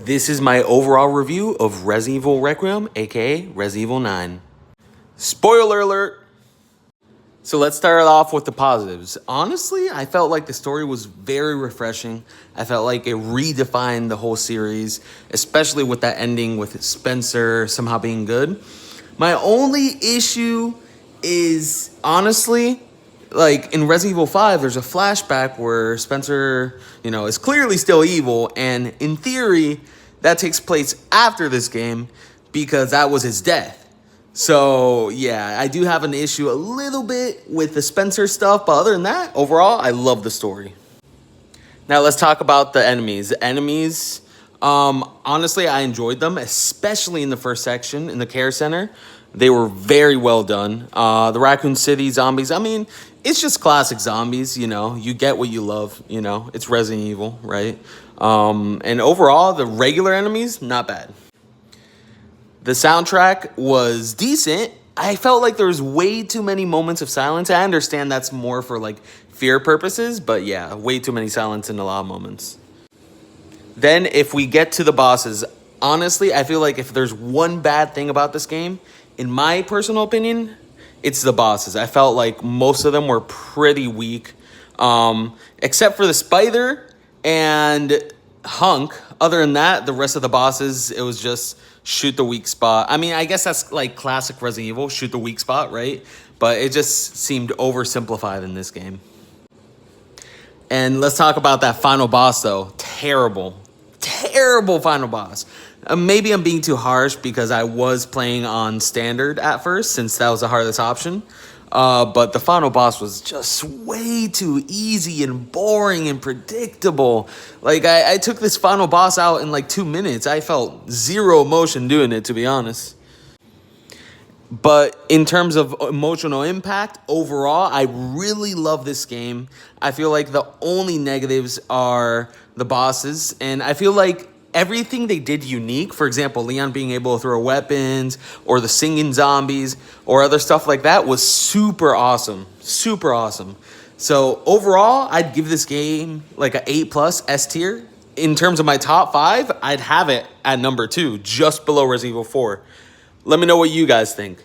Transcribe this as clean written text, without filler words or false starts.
This is my overall review of Resident Evil Requiem, aka Resident Evil 9. Spoiler alert! So let's start off with the positives. Honestly, I felt like the story was very refreshing. I felt like it redefined the whole series, especially with that ending with Spencer somehow being good. My only issue is, honestly, like in Resident Evil 5, there's a flashback where Spencer, is clearly still evil, and in theory, that takes place after this game because that was his death. So, yeah, I do have an issue a little bit with the Spencer stuff, but other than that, overall, I love the story. Now, let's talk about the enemies. The enemies, honestly, I enjoyed them, especially in the first section, in the care center. They were very well done. The Raccoon City zombies, it's just classic zombies, You get what you love, It's Resident Evil, right? And overall, the regular enemies, not bad. The soundtrack was decent. I felt like there was way too many moments of silence. I understand that's more for like fear purposes, but yeah, way too many silence in a lot of moments. Then if we get to the bosses, honestly, I feel like if there's one bad thing about this game, in my personal opinion, it's the bosses. I felt like most of them were pretty weak, except for the Spider and Hunk. Other than that, the rest of the bosses, it was just shoot the weak spot. I guess that's like classic Resident Evil, shoot the weak spot, right? But it just seemed oversimplified in this game. And let's talk about that final boss, though. Terrible final boss. Maybe I'm being too harsh because I was playing on standard at first, since that was the hardest option. But the final boss was just way too easy and boring and predictable. Like, I took this final boss out in like 2 minutes. I felt zero emotion doing it, to be honest. But in terms of emotional impact, overall, I really love this game. I feel like the only negatives are the bosses, and I feel like everything they did unique, for example, Leon being able to throw weapons, or the singing zombies, or other stuff like that, was super awesome. Super awesome. So overall, I'd give this game like an A+ S tier. In terms of my top 5, I'd have it at number 2, just below Resident Evil 4. Let me know what you guys think.